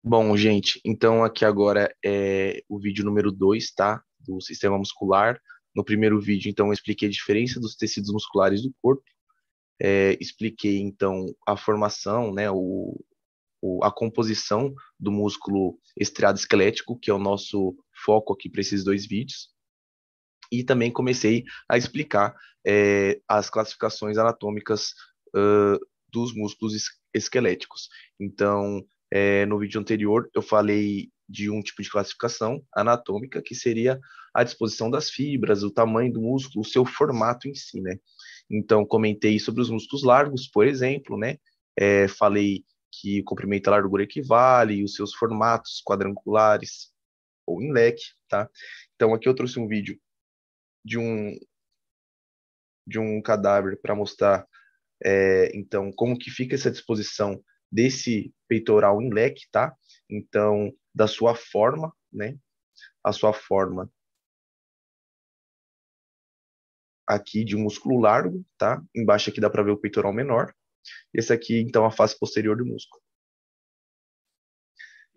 Bom, gente, então aqui agora é o vídeo número 2, tá? Do sistema muscular. No primeiro vídeo, então, eu expliquei a diferença dos tecidos musculares do corpo, expliquei, então, a formação, né, a composição do músculo estriado esquelético, que é o nosso foco aqui para esses dois vídeos, e também comecei a explicar as classificações anatômicas uh, dos músculos esqueléticos. Então, no vídeo anterior, eu falei de um tipo de classificação anatômica, que seria a disposição das fibras, o tamanho do músculo, o seu formato em si, né? Então, comentei sobre os músculos largos, por exemplo, né? Falei que o comprimento e a largura equivale, os seus formatos quadrangulares ou em leque, tá? Então, aqui eu trouxe um vídeo de um, de um cadáver para mostrar, então, como que fica essa disposição desse peitoral em leque, tá? Então, da sua forma, né? A sua forma aqui de um músculo largo, tá? Embaixo aqui dá para ver o peitoral menor. Esse aqui, então, a face posterior do músculo.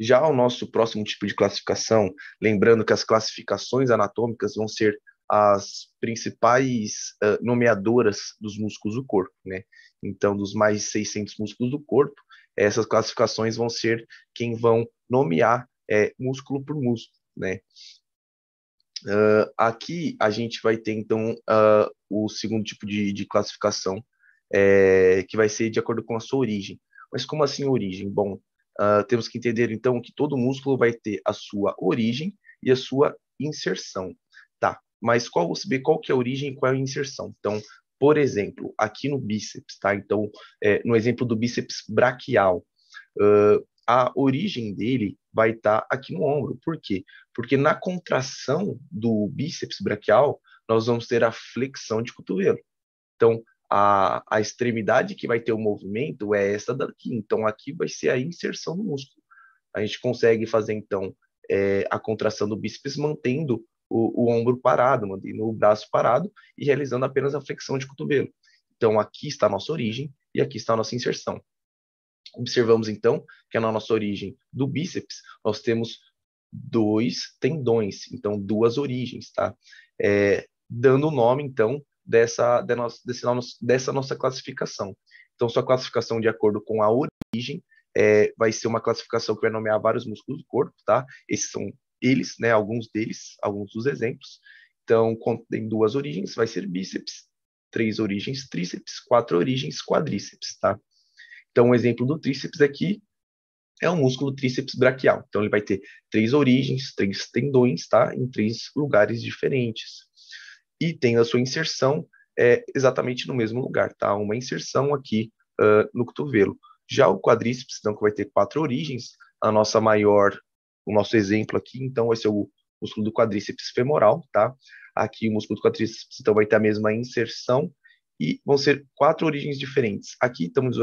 Já o nosso próximo tipo de classificação, lembrando que as classificações anatômicas vão ser as principais nomeadoras dos músculos do corpo, né? Então, dos mais de 600 músculos do corpo, essas classificações vão ser quem vão nomear músculo por músculo, né? Aqui a gente vai ter, então, o segundo tipo de classificação, que vai ser de acordo com a sua origem. Mas como assim origem? Bom, temos que entender, então, que todo músculo vai ter a sua origem e a sua inserção. Tá, mas você vê qual que é a origem e qual é a inserção? Então, por exemplo, aqui no bíceps, tá? Então, no exemplo do bíceps braquial, a origem dele vai estar aqui no ombro. Por quê? Porque na contração do bíceps braquial, nós vamos ter a flexão de cotovelo. Então, a extremidade que vai ter o movimento é essa daqui. Então, aqui vai ser a inserção do músculo. A gente consegue fazer, então, a contração do bíceps mantendo o ombro parado, mantendo o braço parado e realizando apenas a flexão de cotovelo. Então, aqui está a nossa origem e aqui está a nossa inserção. Observamos então que na nossa origem do bíceps nós temos dois tendões, então duas origens, tá? Dando o nome então dessa nossa classificação. Então, sua classificação de acordo com a origem vai ser uma classificação que vai nomear vários músculos do corpo, tá? Esses são eles, né? Alguns deles, alguns dos exemplos. Então, tem duas origens, vai ser bíceps, três origens tríceps, quatro origens quadríceps, tá? Então, um exemplo do tríceps aqui é o músculo tríceps braquial. Então, ele vai ter três origens, três tendões, tá? Em três lugares diferentes. E tem a sua inserção exatamente no mesmo lugar, tá? Uma inserção aqui no cotovelo. Já o quadríceps, então, que vai ter quatro origens, a nossa maior, o nosso exemplo aqui, então, vai ser o músculo do quadríceps femoral, tá? Aqui o músculo do quadríceps, então, vai ter a mesma inserção e vão ser quatro origens diferentes. Aqui estamos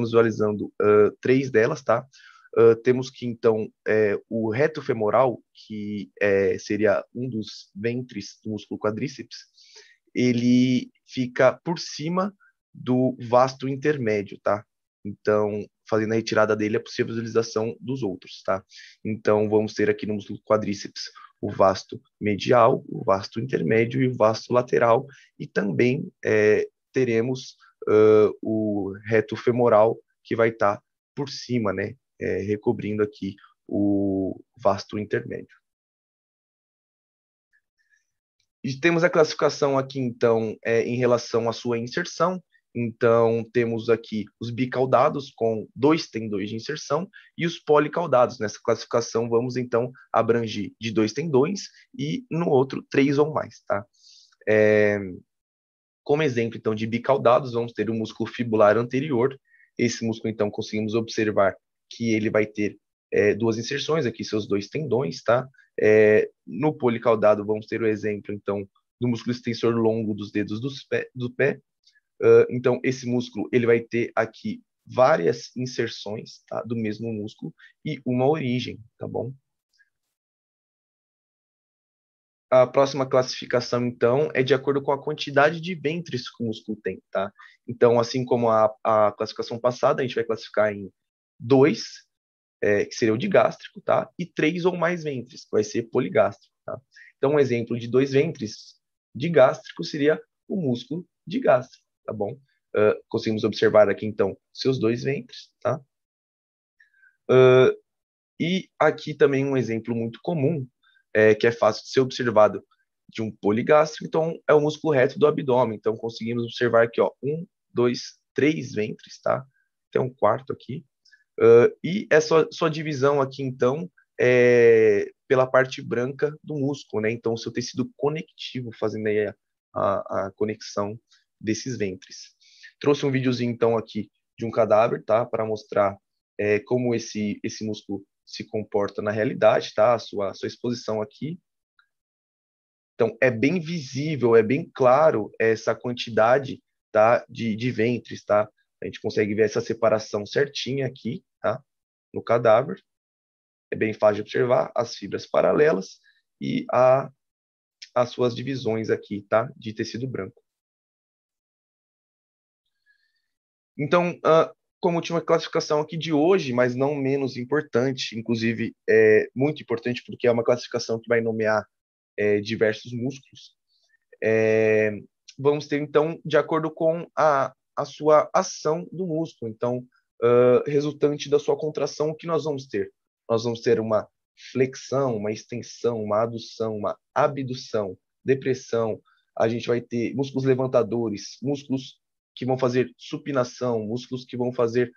visualizando três delas, tá? Temos que, então, o reto femoral, que seria um dos ventres do músculo quadríceps, ele fica por cima do vasto intermédio, tá? Então, fazendo a retirada dele, é possível a visualização dos outros, tá? Então, vamos ter aqui no músculo quadríceps o vasto medial, o vasto intermédio e o vasto lateral, e também teremos o reto femoral, que vai estar por cima, né? Recobrindo aqui o vasto intermédio. E temos a classificação aqui, então, em relação à sua inserção. Então, temos aqui os bicaudados com dois tendões de inserção e os policaudados. Nessa classificação, vamos, então, abranger de dois tendões e, no outro, três ou mais, tá? Como exemplo, então, de bicaudados, vamos ter o músculo fibular anterior. Esse músculo, então, conseguimos observar que ele vai ter duas inserções, aqui seus dois tendões, tá? No policaudado, vamos ter o exemplo, então, do músculo extensor longo dos dedos do pé. Então, esse músculo, ele vai ter aqui várias inserções, tá? Do mesmo músculo e uma origem, tá bom? A próxima classificação, então, é de acordo com a quantidade de ventres que o músculo tem, tá? Então, assim como a classificação passada, a gente vai classificar em dois, que seria o digástrico, tá? E 3 ou mais ventres, que vai ser poligástrico, tá? Então, um exemplo de 2 ventres digástrico seria o músculo digástrico, tá bom? Conseguimos observar aqui, então, seus 2 ventres, tá? E aqui também um exemplo muito comum, que é fácil de ser observado de um poligástrico, então é o músculo reto do abdômen. Então conseguimos observar aqui, ó, 1, 2, 3 ventres, tá? Tem um quarto aqui. E essa sua divisão aqui, então, é pela parte branca do músculo, né? Então, o seu tecido conectivo, fazendo aí a conexão desses ventres. Trouxe um videozinho, então, aqui de um cadáver, tá? Para mostrar como esse músculo se comporta na realidade, tá? A sua exposição aqui. Então, é bem visível, é bem claro essa quantidade, tá? De ventres, tá? A gente consegue ver essa separação certinha aqui, tá? No cadáver. É bem fácil de observar as fibras paralelas e as suas divisões aqui, tá? De tecido branco. Então, como última classificação aqui de hoje, mas não menos importante, inclusive é muito importante porque é uma classificação que vai nomear diversos músculos, vamos ter, então, de acordo com a sua ação do músculo. Então, resultante da sua contração, o que nós vamos ter? Nós vamos ter uma flexão, uma extensão, uma adução, uma abdução, depressão. A gente vai ter músculos levantadores, músculos que vão fazer supinação, músculos que vão fazer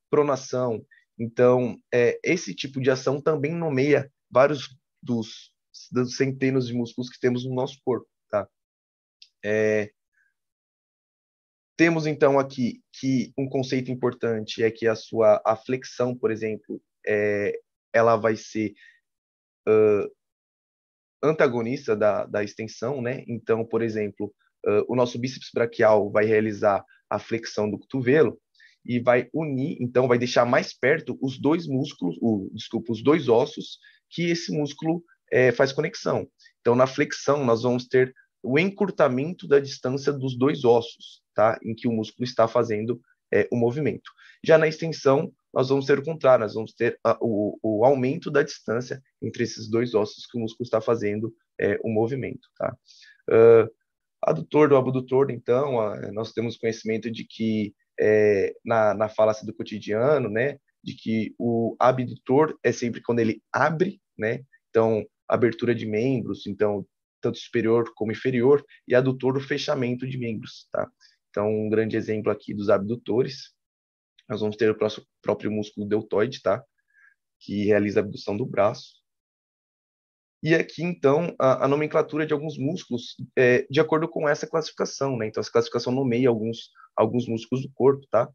pronação. Então, esse tipo de ação também nomeia vários dos centenas de músculos que temos no nosso corpo, tá? Temos então aqui que um conceito importante é que a flexão, por exemplo, ela vai ser antagonista da extensão, né? Então, por exemplo, o nosso bíceps braquial vai realizar a flexão do cotovelo e vai unir, então vai deixar mais perto os dois músculos, os dois ossos que esse músculo faz conexão. Então, na flexão, nós vamos ter o encurtamento da distância dos dois ossos, tá? Em que o músculo está fazendo o movimento. Já na extensão, nós vamos ter o contrário, nós vamos ter o aumento da distância entre esses dois ossos que o músculo está fazendo o movimento, tá? Adutor do abdutor, então, nós temos conhecimento de que na falácia do cotidiano, né, de que o abdutor é sempre quando ele abre, né, então, abertura de membros, então, tanto superior como inferior, e adutor o fechamento de membros, tá? Então, um grande exemplo aqui dos abdutores, nós vamos ter o próprio músculo deltoide, tá? Que realiza a abdução do braço. E aqui, então, a nomenclatura de alguns músculos de acordo com essa classificação, né? Então, essa classificação nomeia alguns músculos do corpo, tá?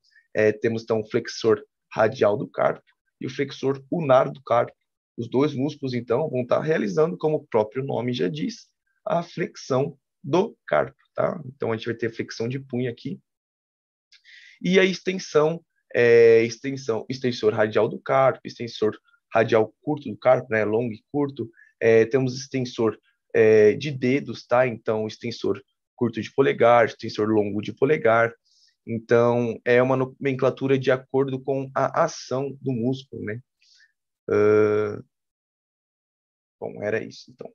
Temos, então, o flexor radial do carpo e o flexor unar do carpo. Os dois músculos, então, vão estar realizando, como o próprio nome já diz, a flexão do carpo, tá? Então, a gente vai ter flexão de punho aqui. E a extensor radial do carpo, extensor radial curto do carpo, né? Longo e curto. Temos extensor de dedos, tá? Então, extensor curto de polegar, extensor longo de polegar. Então, é uma nomenclatura de acordo com a ação do músculo, né? Bom, era isso, então.